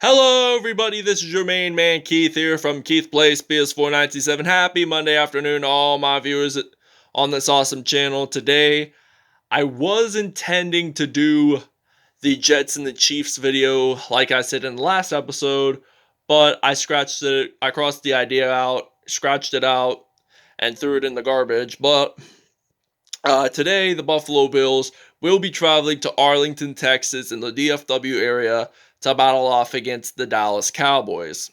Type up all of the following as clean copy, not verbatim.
Hello, everybody. This is your main man, Keith, here from Keith Plays PS497. Happy Monday afternoon to all my viewers on this awesome channel. Today, I was intending to do the Jets and the Chiefs video, like I said in the last episode, but I scratched it. I crossed the idea out, scratched it out, and threw it in the garbage. But today, the Buffalo Bills will be traveling to Arlington, Texas, in the DFW area to battle off against the Dallas Cowboys.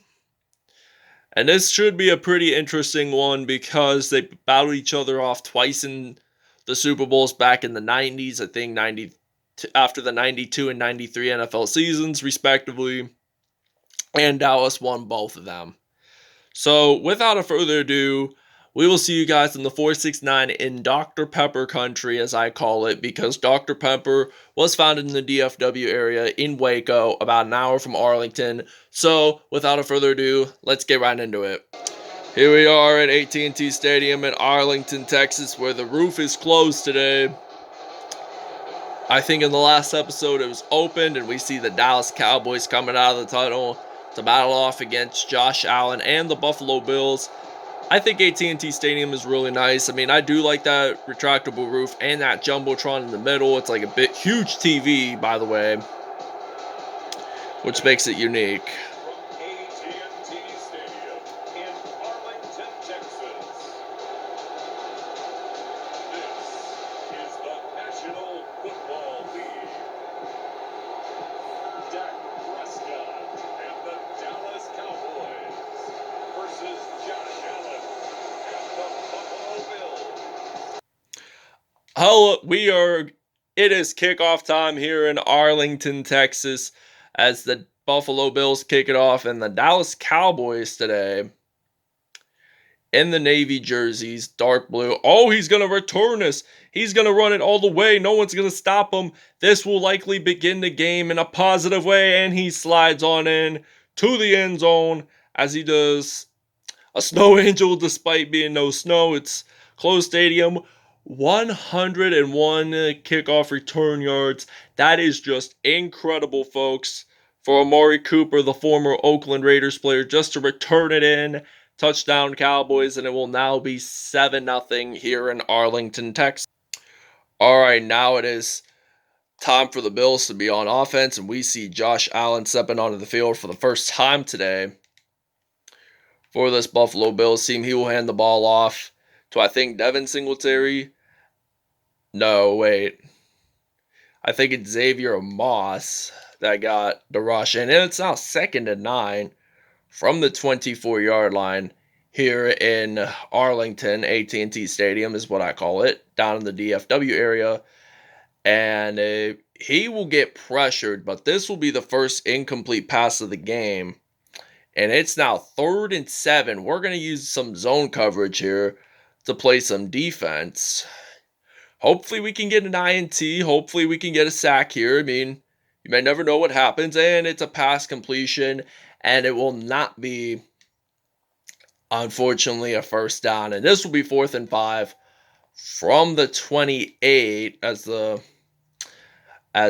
And this should be a pretty interesting one because they battled each other off twice in the Super Bowls back in the 90s, I think after the 92 and 93 NFL seasons, respectively, and Dallas won both of them. So, without a further ado, we will see you guys in the 469 in Dr. Pepper country, as I call it, because Dr. Pepper was founded in the DFW area in Waco, about an hour from Arlington. So, without a further ado, let's get right into it. Here we are at AT&T Stadium in Arlington, Texas, where the roof is closed today. I think in the last episode it was opened, and we see the Dallas Cowboys coming out of the tunnel to battle off against Josh Allen and the Buffalo Bills. I think AT&T Stadium is really nice. I mean, I do like that retractable roof and that jumbotron in the middle. It's like a huge TV, by the way, which makes it unique. From AT&T Stadium in Arlington, Texas. This is the National Football League. Dak Prescott and the Dallas Cowboys versus Josh Allen and the Buffalo Bills. It is kickoff time here in Arlington, Texas, as the Buffalo Bills kick it off, and the Dallas Cowboys today in the navy jerseys, dark blue. Oh, he's going to return this. He's going to run it all the way. No one's going to stop him. This will likely begin the game in a positive way, and he slides on in to the end zone as he does a snow angel despite being no snow. It's closed stadium. 101 kickoff return yards. That is just incredible, folks. For Amari Cooper, the former Oakland Raiders player, just to return it in. Touchdown Cowboys, and it will now be 7-0 here in Arlington, Texas. All right, now it is time for the Bills to be on offense, and we see Josh Allen stepping onto the field for the first time today. For this Buffalo Bills team, he will hand the ball off to, I think, Devin Singletary. No, wait. I think it's Xavier Moss that got the rush in. And it's now 2nd and 9 from the 24-yard line here in Arlington. AT&T Stadium is what I call it, down in the DFW area. And he will get pressured, but this will be the first incomplete pass of the game. And it's now 3rd and 7. We're going to use some zone coverage here to play some defense. Hopefully we can get an INT. Hopefully we can get a sack here. I mean, you may never know what happens. And it's a pass completion. And it will not be, unfortunately, a first down. And this will be 4th and 5 from the 28 as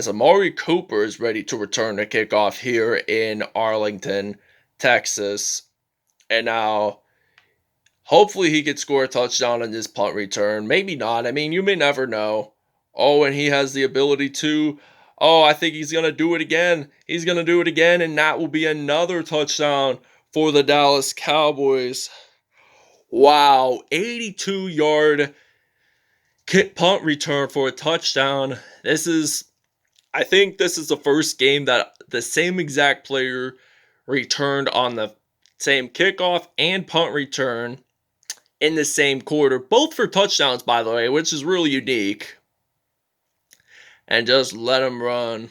Amari Cooper is ready to return the kickoff here in Arlington, Texas. And now, hopefully he could score a touchdown on this punt return. Maybe not. I mean, you may never know. Oh, and he has the ability to. Oh, I think he's going to do it again. He's going to do it again, and that will be another touchdown for the Dallas Cowboys. Wow, 82-yard punt return for a touchdown. I think this is the first game that the same exact player returned on the same kickoff and punt return in the same quarter, both for touchdowns, by the way, which is really unique. And just let him run.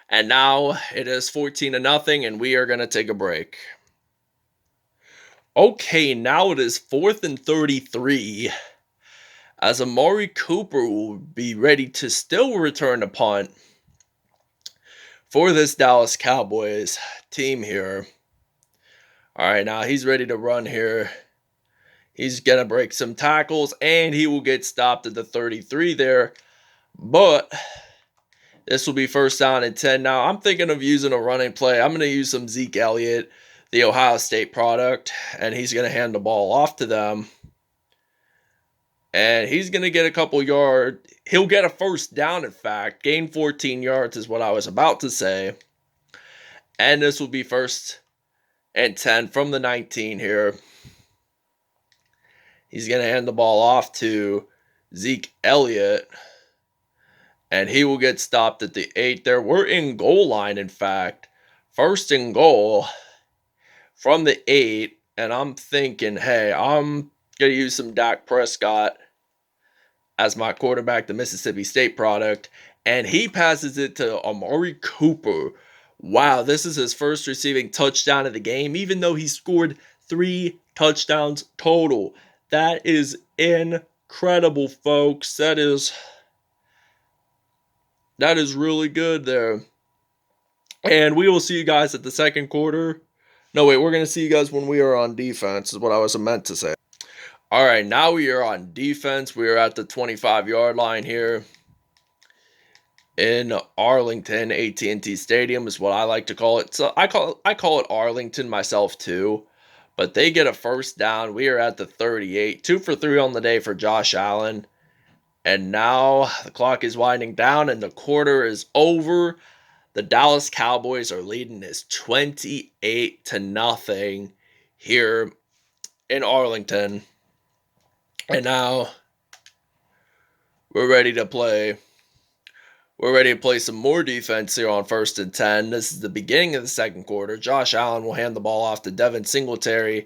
And now it is 14-0, and we are going to take a break. Okay, now it is 4th and 33. As Amari Cooper will be ready to still return the punt for this Dallas Cowboys team here. All right, now he's ready to run here. He's going to break some tackles, and he will get stopped at the 33 there. But This will be first down and 10. Now, I'm thinking of using a running play. I'm going to use some Zeke Elliott, the Ohio State product, and he's going to hand the ball off to them. And he's going to get a couple yards. He'll get a first down, in fact. Gain 14 yards is what I was about to say. And this will be first and 10 from the 19 here. He's going to hand the ball off to Zeke Elliott. And he will get stopped at the 8 there. We're in goal line, in fact. First and goal from the 8. And I'm thinking, hey, I'm going to use some Dak Prescott as my quarterback, the Mississippi State product. And he passes it to Amari Cooper. Wow, this is his first receiving touchdown of the game, even though he scored 3 touchdowns total. That is incredible, folks. That is really good there. And we will see you guys at the second quarter. No, wait, we're going to see you guys when we are on defense, is what I was meant to say. All right, now we are on defense. We are at the 25-yard line here in Arlington. AT&T Stadium is what I like to call it. So I call it Arlington myself too. But they get a first down. We are at the 38. 2 for 3 on the day for Josh Allen. And now the clock is winding down and the quarter is over. The Dallas Cowboys are leading this 28-0 here in Arlington. And now we're ready to play. We're ready to play some more defense here on first and 10. This is the beginning of the second quarter. Josh Allen will hand the ball off to Devin Singletary.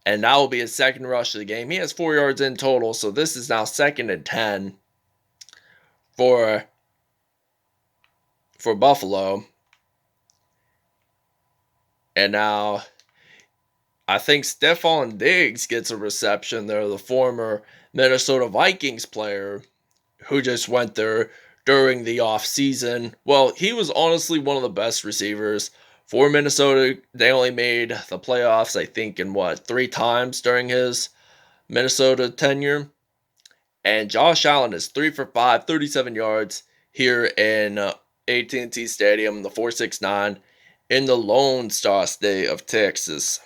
And that will be his second rush of the game. He has 4 yards in total. So this is now second and 10 for Buffalo. And now I think Stephon Diggs gets a reception there, the former Minnesota Vikings player who just went there during the offseason. Well, he was honestly one of the best receivers for Minnesota. They only made the playoffs, I think, in 3 times during his Minnesota tenure. And Josh Allen is 3 for 5, 37 yards here in AT&T Stadium, the 469 in the Lone Star State of Texas.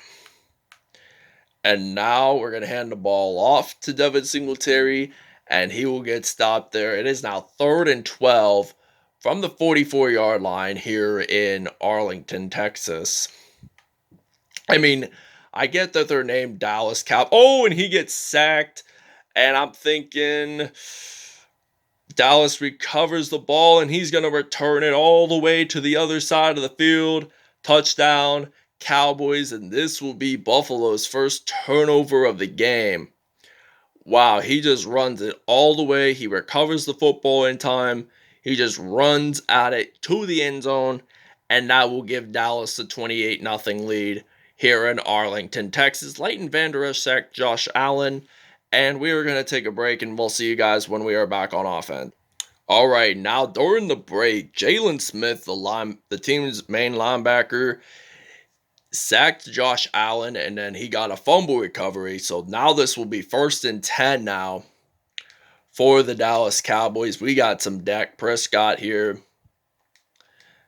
And now we're going to hand the ball off to Devin Singletary, and he will get stopped there. It is now 3rd and 12 from the 44-yard line here in Arlington, Texas. I mean, I get that they're named Dallas Cowboys. Oh, and he gets sacked. And I'm thinking Dallas recovers the ball, and he's going to return it all the way to the other side of the field. Touchdown, Cowboys, and this will be Buffalo's first turnover of the game. Wow, he just runs it all the way. He recovers the football in time. He just runs at it to the end zone, and that will give Dallas a 28-0 lead here in Arlington, Texas. Leighton Vander Esch sacked Josh Allen, and we are going to take a break, and we'll see you guys when we are back on offense. All right, now during the break, Jaylon Smith, the team's main linebacker, sacked Josh Allen, and then he got a fumble recovery. So now this will be 1st and 10 now for the Dallas Cowboys. We got some Dak Prescott here.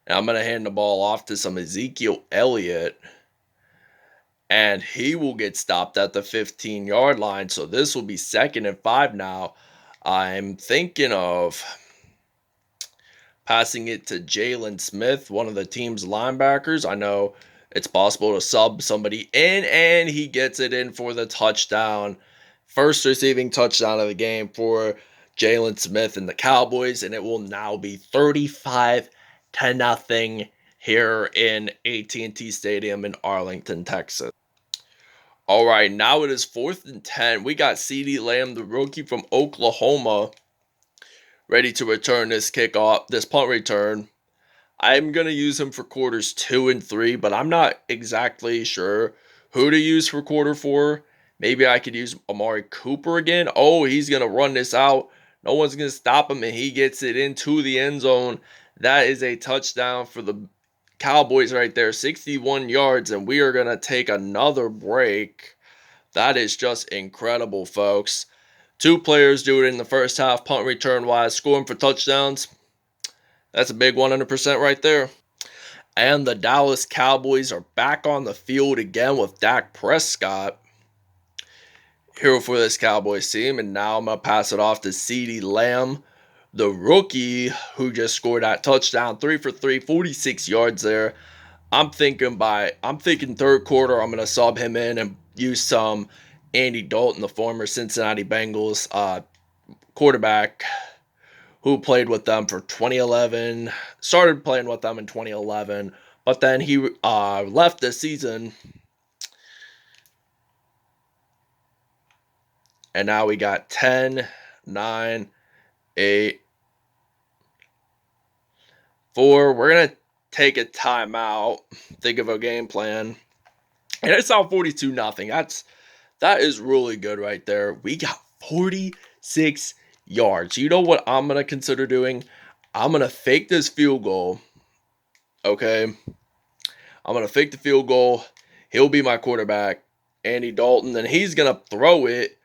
And I'm going to hand the ball off to some Ezekiel Elliott. And he will get stopped at the 15-yard line. So this will be 2nd and 5 now. I'm thinking of passing it to Jaylon Smith, one of the team's linebackers. I know it's possible to sub somebody in, and he gets it in for the touchdown. First receiving touchdown of the game for Jaylon Smith and the Cowboys, and it will now be 35-0 here in AT&T Stadium in Arlington, Texas. All right, now it is 4th and 10. We got CeeDee Lamb, the rookie from Oklahoma, ready to return this punt return. I'm going to use him for quarters 2 and 3, but I'm not exactly sure who to use for quarter 4. Maybe I could use Amari Cooper again. Oh, he's going to run this out. No one's going to stop him, and he gets it into the end zone. That is a touchdown for the Cowboys right there. 61 yards, and we are going to take another break. That is just incredible, folks. 2 players do it in the first half, punt return-wise, scoring for touchdowns. That's a big 100% right there. And the Dallas Cowboys are back on the field again with Dak Prescott here for this Cowboys team. And now I'm going to pass it off to CeeDee Lamb, the rookie who just scored that touchdown, 3 for 3, 46 yards there. I'm thinking third quarter, I'm going to sub him in and use some Andy Dalton, the former Cincinnati Bengals quarterback who played with them for 2011, started playing with them in 2011, but then he left this season. And now we got 10, 9, 8, 4. We're going to take a timeout, think of a game plan. And it's now 42-0. That is really good right there. We got 46 yards. You know what I'm going to consider doing? I'm going to fake this field goal. Okay. I'm going to fake the field goal. He'll be my quarterback, Andy Dalton, and he's going to throw it.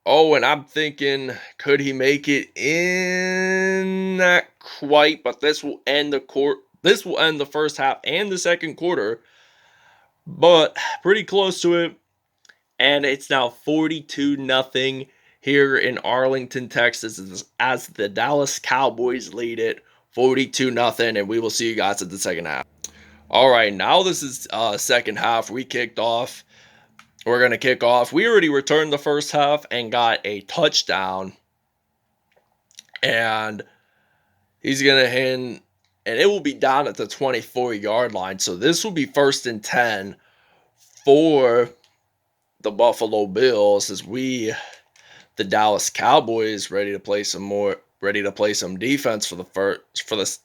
Oh, and I'm thinking, could he make it in? Not quite, but this will end the first half and the second quarter. But pretty close to it. And it's now 42-0 here in Arlington, Texas, as the Dallas Cowboys lead it 42-0, and we will see you guys at the second half. All right, now this is second half. We're going to kick off. We already returned the first half and got a touchdown. And he's going to hand, and it will be down at the 24-yard line. So this will be 1st and 10 for the Buffalo Bills as the Dallas Cowboys, ready to play some defense for the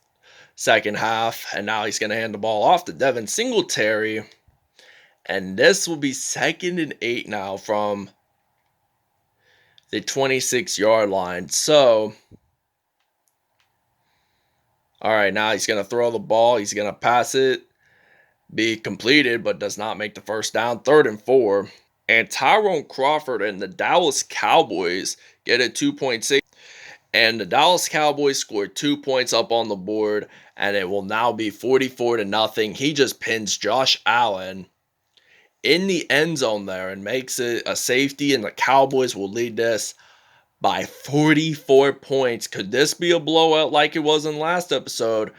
second half. And now he's going to hand the ball off to Devin Singletary. And this will be 2nd and 8 now from the 26-yard line. So, all right, now he's going to throw the ball. He's going to pass it, be completed, but does not make the first down. 3rd and 4. And Tyrone Crawford and the Dallas Cowboys get a 2-point. And the Dallas Cowboys scored 2 points up on the board, and it will now be 44-0. He just pins Josh Allen in the end zone there and makes it a safety, and the Cowboys will lead this by 44 points. Could this be a blowout like it was in last episode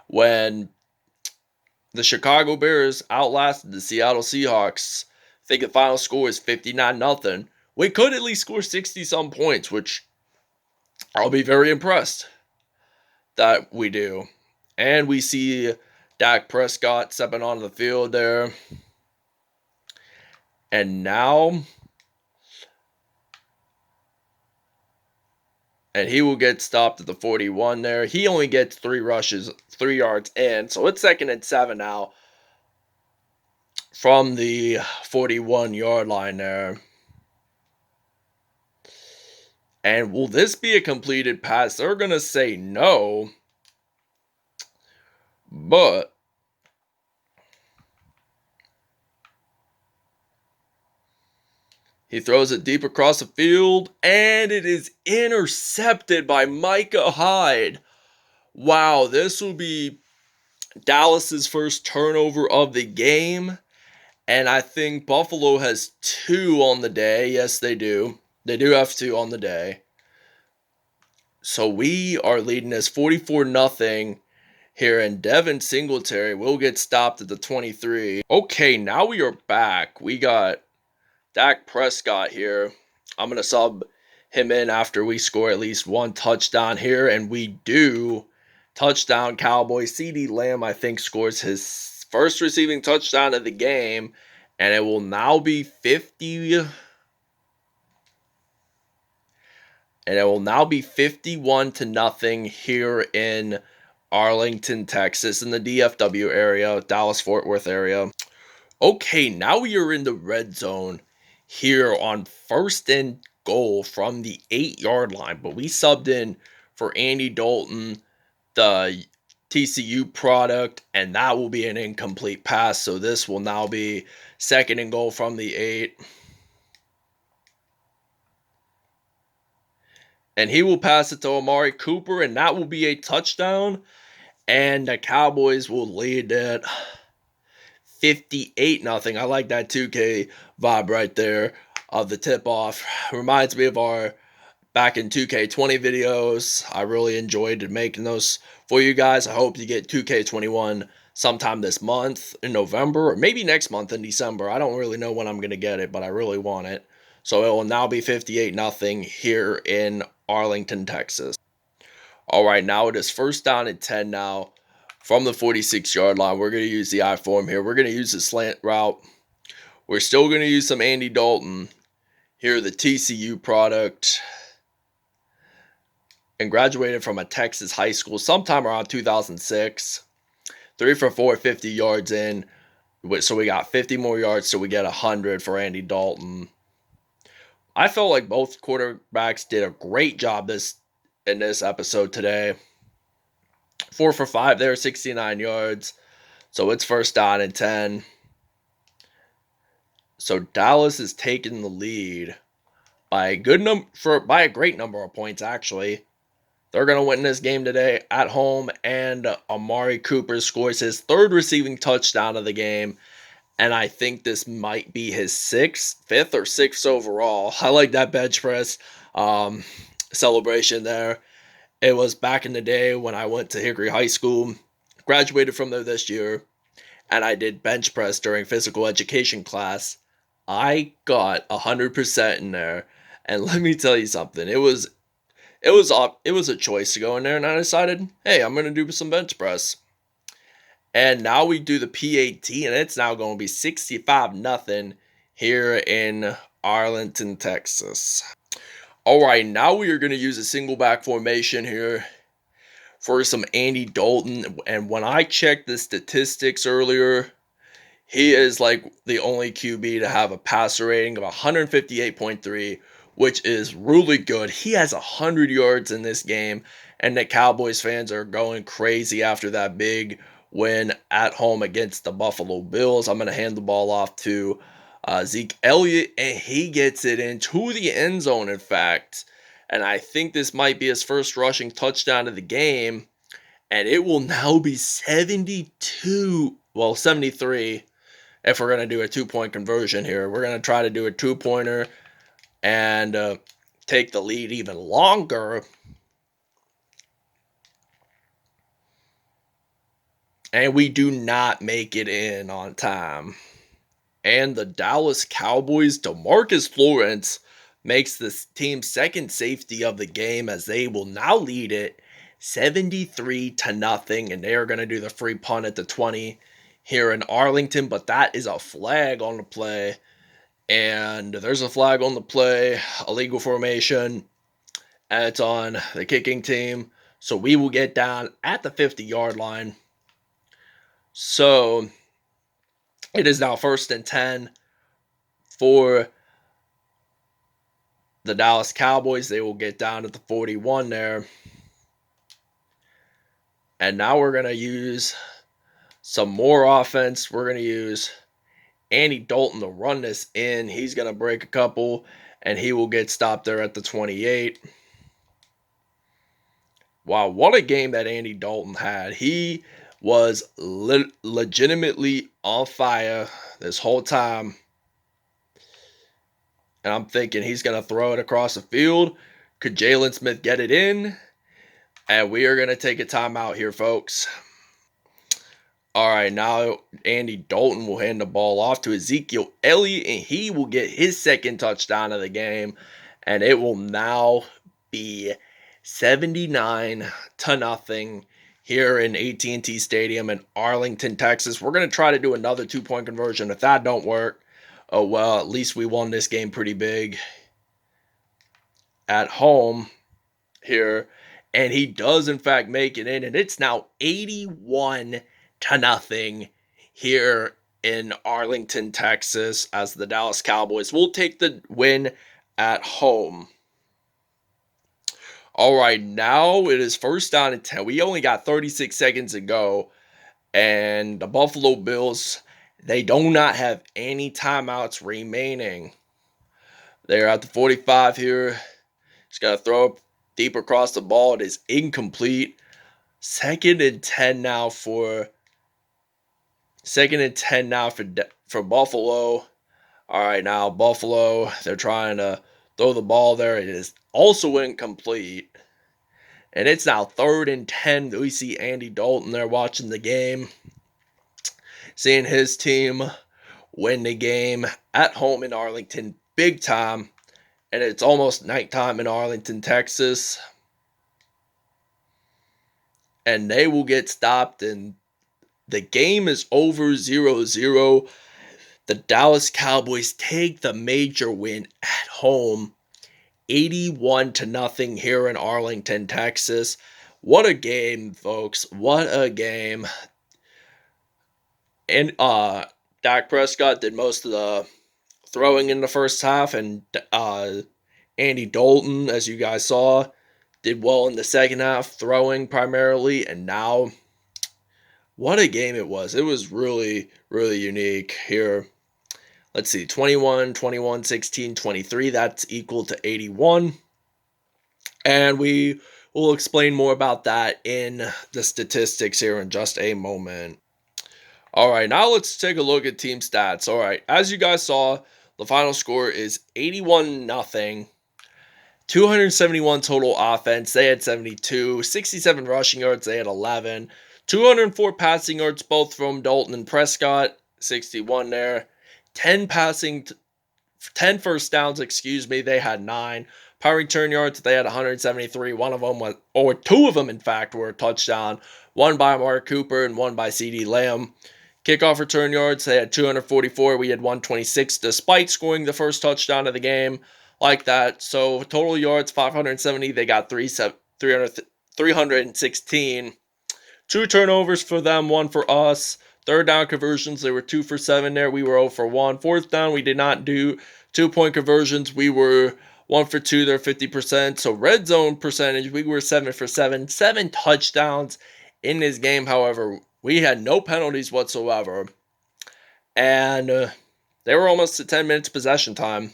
when the Chicago Bears outlasted the Seattle Seahawks? I think the final score is 59-0. We could at least score 60-some points, which I'll be very impressed that we do. And we see Dak Prescott stepping onto the field there. And now, and he will get stopped at the 41 there. He only gets 3 rushes, 3 yards in. So it's 2nd and 7 now from the 41-yard line there. And will this be a completed pass? They're going to say no. But he throws it deep across the field, and it is intercepted by Micah Hyde. Wow, this will be Dallas's first turnover of the game. And I think Buffalo has 2 on the day. Yes, they do. They do have 2 on the day. So we are leading this 44-0 here, and Devin Singletary will get stopped at the 23. Okay, now we are back. We got Dak Prescott here. I'm going to sub him in after we score at least 1 touchdown here, and we do. Touchdown Cowboys. CeeDee Lamb, I think, scores his first receiving touchdown of the game, and it will now be 50. And it will now be 51-0 here in Arlington, Texas, in the DFW area, Dallas-Fort Worth area. Okay, now we are in the red zone here on 1st and goal from the 8-yard line. But we subbed in for Andy Dalton, the TCU product, and that will be an incomplete pass. So this will now be 2nd and goal from the 8. And he will pass it to Amari Cooper, and that will be a touchdown. And the Cowboys will lead it 58-0. I like that 2K vibe right there of the tip-off. Reminds me of our back in 2K20 videos. I really enjoyed making those for you guys. I hope you get 2K21 sometime this month in November, or maybe next month in December. I don't really know when I'm going to get it, but I really want it. So it will now be 58-0 here in Arlington, Texas. All right, now it is first down and 10 now from the 46-yard line. We're going to use the I form here. We're going to use the slant route. We're still going to use some Andy Dalton here, the TCU product, and graduated from a Texas high school sometime around 2006. 3 for 4, 50 yards in. So we got 50 more yards, so we get 100 for Andy Dalton. I felt like both quarterbacks did a great job in this episode today. 4 for 5 there, 69 yards. So it's first down and 10. So Dallas is taking the lead by a great number of points, actually. They're going to win this game today at home, and Amari Cooper scores his third receiving touchdown of the game, and I think this might be his fifth or sixth overall. I like that bench press celebration there. It was back in the day when I went to Hickory High School, graduated from there this year, and I did bench press during physical education class. I got 100% in there, and let me tell you something. It was a choice to go in there, and I decided, hey, I'm going to do some bench press. And now we do the PAT, and it's now going to be 65-0 here in Arlington, Texas. All right, now we are going to use a single back formation here for some Andy Dalton. And when I checked the statistics earlier, he is like the only QB to have a passer rating of 158.3, which is really good. He has 100 yards in this game, and the Cowboys fans are going crazy after that big win at home against the Buffalo Bills. I'm going to hand the ball off to Zeke Elliott, and he gets it into the end zone, in fact. And I think this might be his first rushing touchdown of the game, and it will now be 73 if we're going to do a 2-point conversion here. We're going to try to do a 2-pointer and take the lead even longer. And we do not make it in on time. And the Dallas Cowboys, DeMarcus Lawrence, makes this team's second safety of the game, as they will now lead it 73-0. And they are going to do the free punt at the 20 here in Arlington. But that is a flag on the play. And there's a flag on the play, illegal formation, and it's on the kicking team. So we will get down at the 50-yard line. So it is now first and 10 for the Dallas Cowboys. They will get down at the 41 there. And now we're going to use some more offense. We're going to use Andy Dalton to run this in. He's going to break a couple, and he will get stopped there at the 28. Wow, what a game that Andy Dalton had. He was legitimately on fire this whole time. And I'm thinking he's going to throw it across the field. Could Jaylon Smith get it in? And we are going to take a timeout here, folks. All right, now Andy Dalton will hand the ball off to Ezekiel Elliott, and he will get his second touchdown of the game. And it will now be 79-0 here in AT&T Stadium in Arlington, Texas. We're going to try to do another 2-point conversion. If that don't work, oh well, at least we won this game pretty big at home here. And he does, in fact, make it in. And it's now 81-0 here in Arlington, Texas, as the Dallas Cowboys will take the win at home. All right, now it is first down and 10. We only got 36 seconds to go. And the Buffalo Bills, they do not have any timeouts remaining. They're at the 45 here. He's going to throw deep across the ball. It is incomplete. Second and 10 now for Buffalo. All right, now Buffalo, they're trying to throw the ball there. It is also incomplete. And it's now 3rd and 10. We see Andy Dalton there watching the game, seeing his team win the game at home in Arlington, big time. And it's almost nighttime in Arlington, Texas. And they will get stopped, and the game is over 0-0. The Dallas Cowboys take the major win at home, 81-0 here in Arlington, Texas. What a game, folks. What a game. And Dak Prescott did most of the throwing in the first half, and Andy Dalton, as you guys saw, did well in the second half, throwing primarily, and now what a game it was. It was really, really unique here. Let's see, 21, 21, 16, 23. That's equal to 81. And we will explain more about that in the statistics here in just a moment. All right, now let's take a look at team stats. All right, as you guys saw, the final score is 81-0. 271 total offense. They had 72. 67 rushing yards. They had 11. 204 passing yards, both from Dalton and Prescott. 61 there. 10 first downs, they had 9. Power return yards, they had 173. One of them was, or two of them, in fact, were a touchdown. One by Amari Cooper and one by CeeDee Lamb. Kickoff return yards, they had 244. We had 126, despite scoring the first touchdown of the game like that. So total yards, 570. They got 316. 2 turnovers for them, 1 for us. Third down conversions, they were 2 for 7 there. We were 0 for 1. Fourth down, we did not do 2-point conversions. We were 1 for 2 there, 50%. So red zone percentage, we were 7 for 7. 7 touchdowns in this game, however. We had no penalties whatsoever. And they were almost at 10 minutes possession time.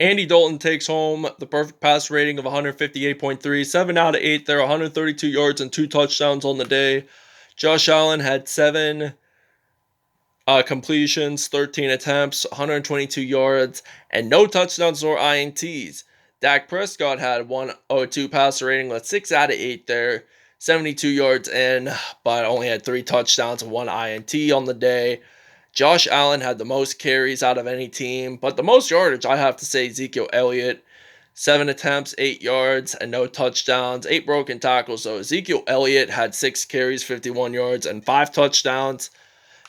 Andy Dalton takes home the perfect pass rating of 158.3. 7 out of 8 there, 132 yards and 2 touchdowns on the day. Josh Allen had 7 completions, 13 attempts, 122 yards, and no touchdowns or INTs. Dak Prescott had 102 passer rating with 6 out of 8 there, 72 yards in, but only had 3 touchdowns and 1 INT on the day. Josh Allen had the most carries out of any team, but the most yardage, I have to say, Ezekiel Elliott. 7 attempts, 8 yards, and no touchdowns. 8 broken tackles. So Ezekiel Elliott had 6 carries, 51 yards, and 5 touchdowns.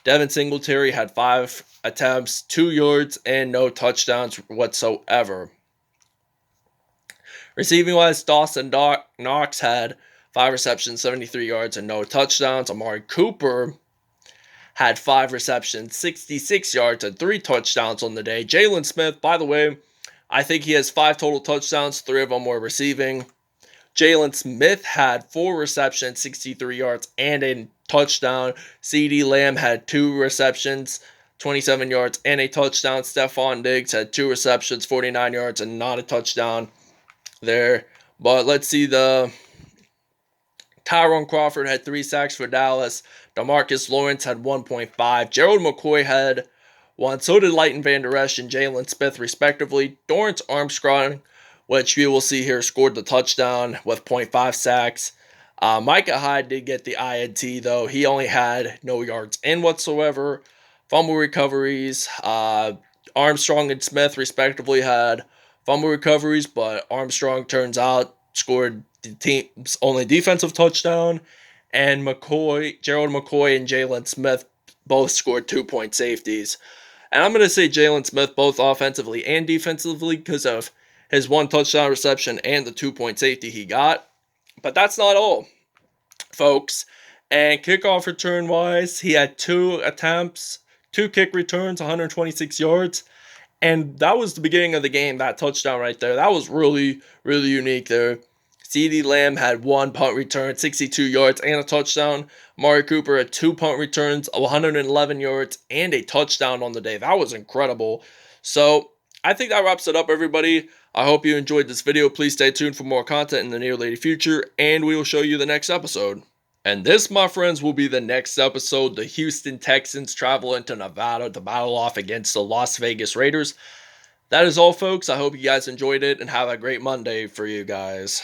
Devin Singletary had 5 attempts, 2 yards, and no touchdowns whatsoever. Receiving-wise, Dawson Knox had 5 receptions, 73 yards, and no touchdowns. Amari Cooper had 5 receptions, 66 yards, and 3 touchdowns on the day. Jaylon Smith, by the way, I think he has 5 total touchdowns. 3 of them were receiving. Jaylon Smith had 4 receptions, 63 yards, and a touchdown. CeeDee Lamb had 2 receptions, 27 yards, and a touchdown. Stephon Diggs had 2 receptions, 49 yards, and not a touchdown there. But let's see, the Tyrone Crawford had 3 sacks for Dallas. DeMarcus Lawrence had 1.5. Gerald McCoy had 1. So did Leighton Vander Esch and Jaylon Smith, respectively. Dorrance Armstrong, which we will see here, scored the touchdown with 0.5 sacks. Micah Hyde did get the INT, though. He only had no yards in whatsoever. Fumble recoveries. Armstrong and Smith, respectively, had fumble recoveries, but Armstrong, turns out, scored the team's only defensive touchdown. And Gerald McCoy and Jaylon Smith both scored 2-point safeties. And I'm going to say Jaylon Smith both offensively and defensively because of his 1 touchdown reception and the 2-point safety he got. But that's not all, folks. And kickoff return-wise, he had 2 attempts, 2 kick returns, 126 yards. And that was the beginning of the game, that touchdown right there. That was really, really unique there. CeeDee Lamb had 1 punt return, 62 yards, and a touchdown. Amari Cooper had 2 punt returns, 111 yards, and a touchdown on the day. That was incredible. So I think that wraps it up, everybody. I hope you enjoyed this video. Please stay tuned for more content in the near late future, and we will show you the next episode. And this, my friends, will be the next episode. The Houston Texans travel into Nevada to battle off against the Las Vegas Raiders. That is all, folks. I hope you guys enjoyed it, and have a great Monday for you guys.